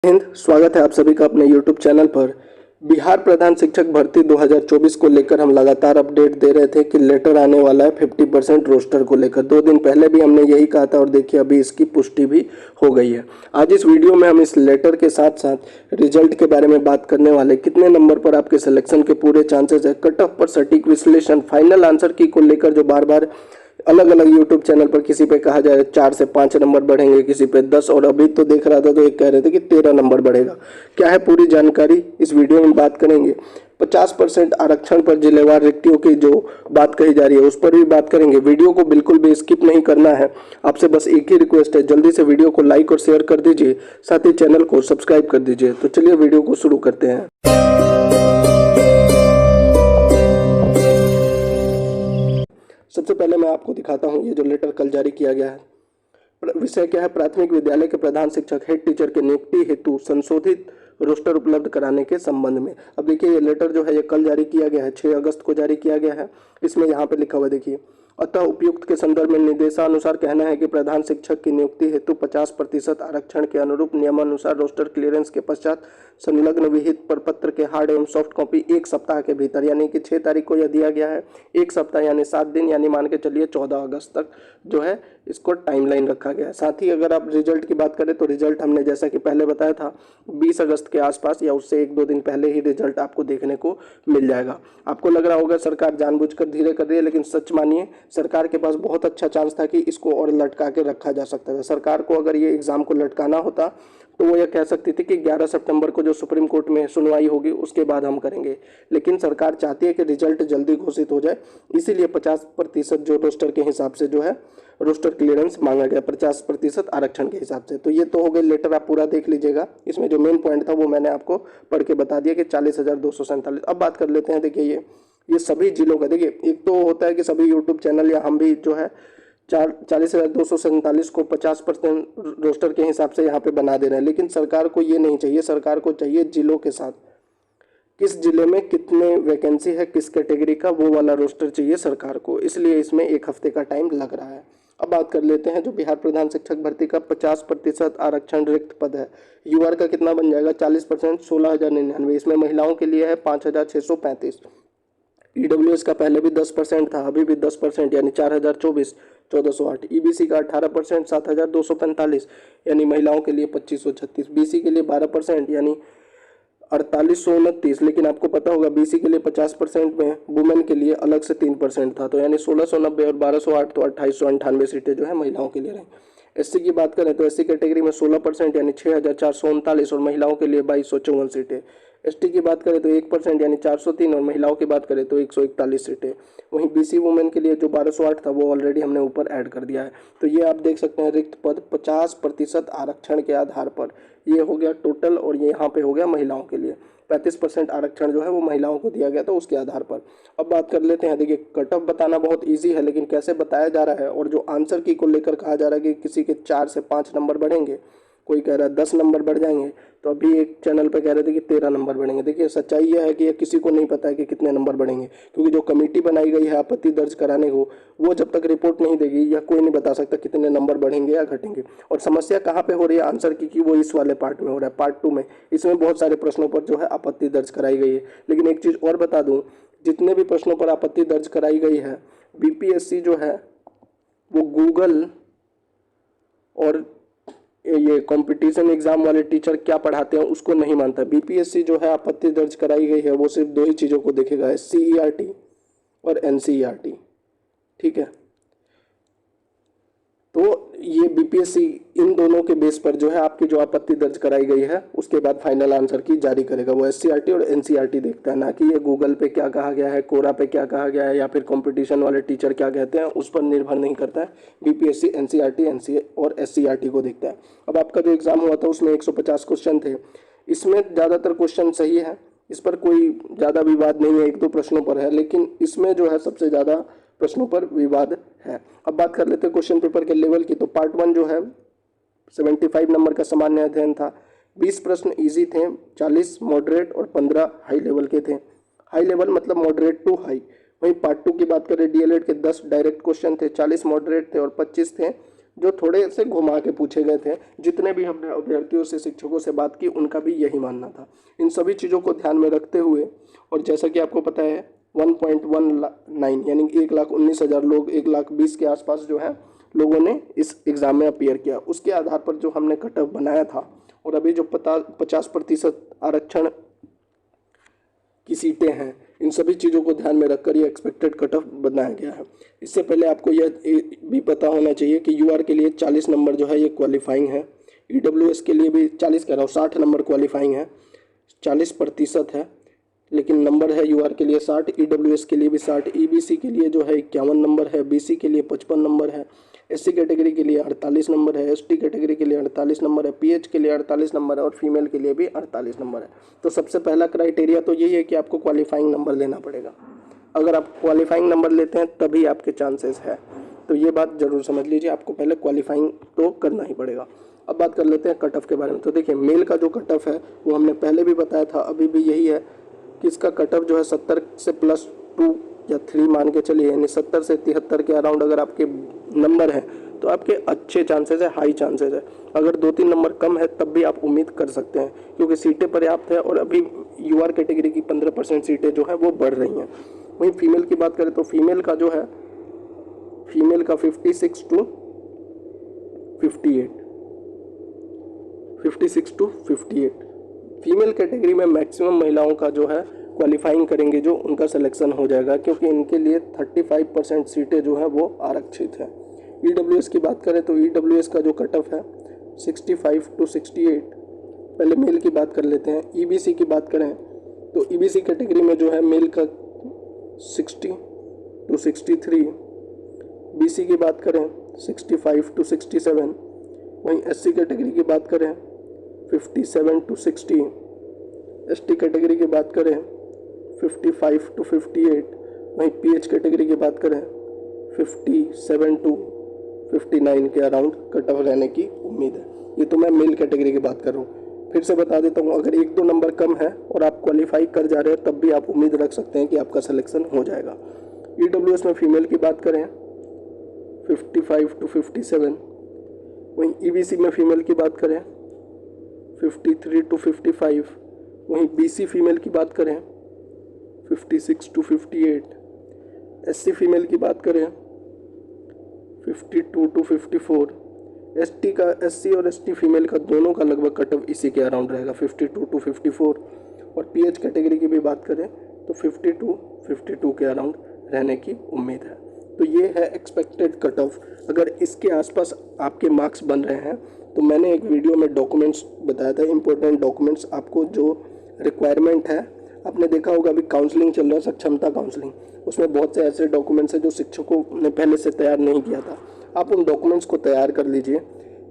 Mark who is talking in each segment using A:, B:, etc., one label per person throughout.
A: हिंद, स्वागत है आप सभी का अपने YouTube चैनल पर। बिहार प्रधान शिक्षक भर्ती 2024 को लेकर हम लगातार अपडेट दे रहे थे कि लेटर आने वाला है 50% रोस्टर को लेकर। 2 दिन पहले भी हमने यही कहा था और देखिए अभी इसकी पुष्टि भी हो गई है। आज इस वीडियो में हम इस लेटर के साथ साथ रिजल्ट के बारे में बात करने वाले, कितने नंबर पर आपके सिलेक्शन के पूरे चांसेस है, कट ऑफ पर सटीक विश्लेषण, फाइनल आंसर की को लेकर जो बार बार अलग अलग यूट्यूब चैनल पर किसी पे कहा जाए 4 से 5 नंबर बढ़ेंगे, किसी पे 10, और अभी तो देख रहा था तो एक कह रहे थे कि 13 नंबर बढ़ेगा। क्या है पूरी जानकारी इस वीडियो में बात करेंगे। 50% आरक्षण पर जिलेवार रिक्तियों की जो बात कही जा रही है उस पर भी बात करेंगे। वीडियो को बिल्कुल भी स्किप नहीं करना है। आपसे बस एक ही रिक्वेस्ट है, जल्दी से वीडियो को लाइक और शेयर कर दीजिए, साथ ही चैनल को सब्सक्राइब कर दीजिए। तो चलिए वीडियो को शुरू करते हैं। सबसे पहले मैं आपको दिखाता हूँ ये जो लेटर कल जारी किया गया है। विषय क्या है, प्राथमिक विद्यालय के प्रधान शिक्षक हेड टीचर के नियुक्ति हेतु संशोधित रोस्टर उपलब्ध कराने के संबंध में। अब देखिए ये लेटर जो है ये कल जारी किया गया है, 6 अगस्त को जारी किया गया है। इसमें यहाँ पे लिखा हुआ देखिए, अतः उपयुक्त के संदर्भ में निर्देशानुसार कहना है कि प्रधान शिक्षक की नियुक्ति हेतु 50% आरक्षण के अनुरूप नियमानुसार रोस्टर क्लियरेंस के पश्चात संलग्न विहित प्रपत्र के हार्ड एवं सॉफ्ट कॉपी 1 सप्ताह के भीतर, यानी कि 6 तारीख को यह दिया गया है, 1 सप्ताह यानी 7 दिन, यानी मान के चलिए 14 अगस्त तक जो है इसको टाइमलाइन रखा गया है। साथ ही अगर आप रिजल्ट की बात करें तो रिजल्ट हमने जैसा कि पहले बताया था 20 अगस्त के आसपास या उससे 1-2 दिन पहले ही रिजल्ट आपको देखने को मिल जाएगा। आपको लग रहा होगा सरकार जानबूझकर धीरे कर रही है, लेकिन सच मानिए सरकार के पास बहुत अच्छा चांस था कि इसको और लटका के रखा जा सकता था। सरकार को अगर ये एग्जाम को लटकाना होता तो वो ये कह सकती थी कि 11 सितंबर को जो सुप्रीम कोर्ट में सुनवाई होगी उसके बाद हम करेंगे, लेकिन सरकार चाहती है कि रिजल्ट जल्दी घोषित हो जाए, इसीलिए 50% जो रोस्टर के हिसाब से जो है रोस्टर क्लियरेंस मांगा गया, 50% आरक्षण के हिसाब से। तो ये तो हो गई लेटर, आप पूरा देख लीजिएगा। इसमें जो मेन पॉइंट था वो मैंने आपको पढ़ के बता दिया कि 40,247। अब बात कर लेते हैं, देखिए ये सभी जिलों का, देखिए एक तो होता है कि सभी यूट्यूब चैनल या हम भी जो है 40,247 को 50% रोस्टर के हिसाब से यहाँ पे बना दे रहे हैं, लेकिन सरकार को ये नहीं चाहिए। सरकार को चाहिए जिलों के साथ किस जिले में कितने वैकेंसी है, किस कैटेगरी का, वो वाला रोस्टर चाहिए सरकार को, इसलिए इसमें 1 हफ्ते का टाइम लग रहा है। अब बात कर लेते हैं जो बिहार प्रधान शिक्षक भर्ती का 50% आरक्षण रिक्त पद है, यूआर का कितना बन जाएगा 40%, 16,099। इसमें महिलाओं के लिए है 5,635। ईडब्ल्यूएस का पहले भी 10% था, अभी भी 10% यानी 4,024, 1,408। ईबीसी का 18%, 7,245 यानी महिलाओं के लिए 2,536। बीसी के लिए 12% यानी 4,829, लेकिन आपको पता होगा बीसी के लिए 50% में वुमेन के लिए अलग से 3% था, तो यानी 1,690 और 1,208, तो 2,898 सीटें जो है महिलाओं के लिए रहीं। एससी की बात करें तो एससी कैटेगरी में 16% यानी 6,439 और महिलाओं के लिए 2,254 सीटें। एसटी की बात करें तो 1% यानी 403 और महिलाओं की बात करें तो 141 सीटें। वहीं बीसी वुमेन के लिए जो 1,208 था वो ऑलरेडी हमने ऊपर ऐड कर दिया है। तो ये आप देख सकते हैं रिक्त पद 50% आरक्षण के आधार पर, ये हो गया टोटल, और ये यहाँ पे हो गया महिलाओं के लिए 35% आरक्षण जो है वो महिलाओं को दिया गया था उसके आधार पर। अब बात कर लेते हैं, देखिए कट ऑफ बताना बहुत ईजी है, लेकिन कैसे बताया जा रहा है और जो आंसर की को लेकर कहा जा रहा है कि किसी के 4 से 5 नंबर बढ़ेंगे, कोई कह रहा है 10 नंबर बढ़ जाएंगे, तो अभी एक चैनल पे कह रहे थे कि 13 नंबर बढ़ेंगे। देखिए सच्चाई यह है कि ये किसी को नहीं पता है कि कितने नंबर बढ़ेंगे, क्योंकि जो कमेटी बनाई गई है आपत्ति दर्ज कराने को, वो जब तक रिपोर्ट नहीं देगी या कोई नहीं बता सकता कितने नंबर बढ़ेंगे या घटेंगे। और समस्या कहाँ पे हो रही है आंसर की, कि वो इस वाले पार्ट में हो रहा है, पार्ट 2 में। इसमें बहुत सारे प्रश्नों पर जो है आपत्ति दर्ज कराई गई है। लेकिन एक चीज़ और बता दूँ, जितने भी प्रश्नों पर आपत्ति दर्ज कराई गई है, बीपीएससी जो है वो गूगल और ये कंपटीशन एग्जाम वाले टीचर क्या पढ़ाते हैं उसको नहीं मानता। बीपीएससी जो है आपत्ति दर्ज कराई गई है वो सिर्फ 2 ही चीज़ों को देखेगा, सीईआरटी और एनसीईआरटी, ठीक है। तो ये बीपीएससी इन दोनों के बेस पर जो है आपकी जो आपत्ति दर्ज कराई गई है उसके बाद फाइनल आंसर की जारी करेगा। वो एससीईआरटी और एनसीईआरटी देखता है, ना कि ये गूगल पे क्या कहा गया है, कोरा पे क्या कहा गया है, या फिर कंपटीशन वाले टीचर क्या कहते हैं, उस पर निर्भर नहीं करता है। बीपीएससी एनसीईआरटी और एससीईआरटी को देखता है। अब आपका जो एग्जाम हुआ था उसमें 150 क्वेश्चन थे, इसमें ज़्यादातर क्वेश्चन सही है, इस पर कोई ज़्यादा विवाद नहीं है, 1-2 प्रश्नों पर है, लेकिन इसमें जो है सबसे ज़्यादा प्रश्नों पर विवाद है। अब बात कर लेते हैं क्वेश्चन पेपर के लेवल की। तो पार्ट 1 जो है 75 नंबर का सामान्य अध्ययन था, 20 प्रश्न इजी थे, 40 मॉडरेट और 15 हाई लेवल के थे। हाई लेवल मतलब मॉडरेट टू हाई। वहीं पार्ट 2 की बात करें डीएलएड के 10 डायरेक्ट क्वेश्चन थे, 40 मॉडरेट थे और 25 थे जो थोड़े से घुमा के पूछे गए थे। जितने भी हमने अभ्यर्थियों से, शिक्षकों से बात की, उनका भी यही मानना था। इन सभी चीज़ों को ध्यान में रखते हुए, और जैसा कि आपको पता है 1.19 यानी 1,19,000 लोग, 1,20,000 के आसपास जो है लोगों ने इस एग्ज़ाम में अपीयर किया। उसके आधार पर जो हमने कट ऑफ बनाया था, और अभी जो 50% आरक्षण की सीटें हैं, इन सभी चीज़ों को ध्यान में रखकर ये एक्सपेक्टेड कट ऑफ बनाया गया है। इससे पहले आपको यह भी पता होना चाहिए कि यूआर के लिए 40 नंबर जो है ये क्वालिफाइंग है। ईडब्ल्यूएस के लिए भी 40 कह रहा हूँ, 60 नंबर क्वालिफाइंग है, 40% है, लेकिन नंबर है यूआर के लिए 60, ईडब्ल्यूएस के लिए भी 60, ईबीसी के लिए जो है 51 नंबर है, बीसी के लिए 55 नंबर है, एससी कैटेगरी के लिए 48 नंबर है, एसटी कैटेगरी के लिए 48 नंबर है, पीएच के लिए 48 नंबर है, और फीमेल के लिए भी 48 नंबर है। तो सबसे पहला क्राइटेरिया तो यही है कि आपको क्वालिफाइंग नंबर लेना पड़ेगा। अगर आप क्वालिफाइंग नंबर लेते हैं तभी आपके चांसेस है। तो ये बात जरूर समझ लीजिए, आपको पहले क्वालिफाइंग तो करना ही पड़ेगा। अब बात कर लेते हैं कट ऑफ के बारे में। तो देखिए, मेल का जो कट ऑफ है वो हमने पहले भी बताया था, अभी भी यही है कि इसका कट ऑफ जो है 70 से +2 या 3 मान के चलिए, यानी 70 से 73 के अराउंड अगर आपके नंबर हैं तो आपके अच्छे चांसेस है, हाई चांसेस है। अगर 2-3 नंबर कम है तब भी आप उम्मीद कर सकते हैं, क्योंकि सीटें पर्याप्त है और अभी यूआर कैटेगरी की 15% सीटें जो हैं वो बढ़ रही हैं। वहीं फीमेल की बात करें तो फीमेल का जो है, फीमेल का 56 to 58 फीमेल कैटेगरी में मैक्सिमम महिलाओं का जो है क्वालिफाइंग करेंगे जो उनका सिलेक्शन हो जाएगा, क्योंकि इनके लिए 35% सीटें जो है वो आरक्षित है। ईडब्ल्यूएस की बात करें तो ईडब्ल्यूएस का जो कट ऑफ है 65 to 68। पहले मेल की बात कर लेते हैं। ईबीसी की बात करें तो ईबीसी कैटेगरी में जो है मेल का 60 to 63, बीसी की बात करें 65 to 67, वहीं एससी कैटेगरी की बात करें 57 to 60, एसटी कैटेगरी की बात करें 55 to 58, वहीं पीएच कैटेगरी की बात करें 57 to 59 के अराउंड कट ऑफ रहने की उम्मीद है। ये तो मैं मेल कैटेगरी की बात कर रहा हूँ। फिर से बता देता हूँ, अगर 1-2 नंबर कम है और आप क्वालिफाई कर जा रहे हैं तब भी आप उम्मीद रख सकते हैं कि आपका सिलेक्शन हो जाएगा। ईडब्ल्यूएस में फीमेल की बात करें 55 to 57, वहीं ईबीसी में फीमेल की बात करें 53 to 55, वहीं बीसी फीमेल की बात करें 56 to 58, एससी फीमेल की बात करें 52 to 54, एसटी का, एससी और एसटी फीमेल का दोनों का लगभग कट ऑफ इसी के अराउंड रहेगा 52 to 54, और पीएच कैटेगरी की भी बात करें तो 50 to 52 के अराउंड रहने की उम्मीद है। तो ये है एक्सपेक्टेड कट ऑफ। अगर इसके आसपास आपके मार्क्स बन रहे हैं तो मैंने एक वीडियो में डॉक्यूमेंट्स बताया था, इंपॉर्टेंट डॉक्यूमेंट्स, आपको जो रिक्वायरमेंट है, आपने देखा होगा अभी काउंसलिंग चल रहा है, सक्षमता काउंसलिंग, उसमें बहुत से ऐसे डॉक्यूमेंट्स हैं जो शिक्षकों ने पहले से तैयार नहीं किया था। आप उन डॉक्यूमेंट्स को तैयार कर लीजिए।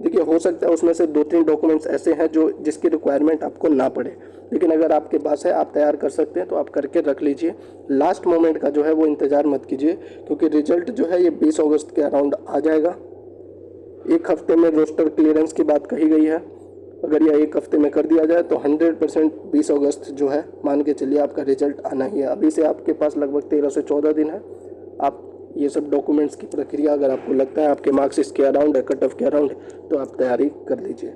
A: देखिए, हो सकता है उसमें से 2-3 डॉक्यूमेंट्स ऐसे हैं जो जिसकी रिक्वायरमेंट आपको ना पड़े, लेकिन अगर आपके पास है, आप तैयार कर सकते हैं तो आप करके रख लीजिए। लास्ट मोमेंट का जो है वो इंतज़ार मत कीजिए, क्योंकि रिजल्ट जो है ये 20 अगस्त के अराउंड आ जाएगा। 1 हफ्ते में रोस्टर क्लियरेंस की बात कही गई है। अगर यह 1 हफ्ते में कर दिया जाए तो 100% 20 अगस्त जो है मान के चलिए आपका रिजल्ट आना ही है। अभी से आपके पास लगभग 13 से 14 दिन है। आप ये सब डॉक्यूमेंट्स की प्रक्रिया, अगर आपको लगता है आपके मार्क्स इसके अराउंड है, कट ऑफ के अराउंड है, तो आप तैयारी कर लीजिए।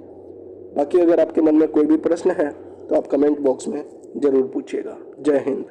A: बाकी अगर आपके मन में कोई भी प्रश्न है तो आप कमेंट बॉक्स में ज़रूर पूछिएगा। जय हिंद।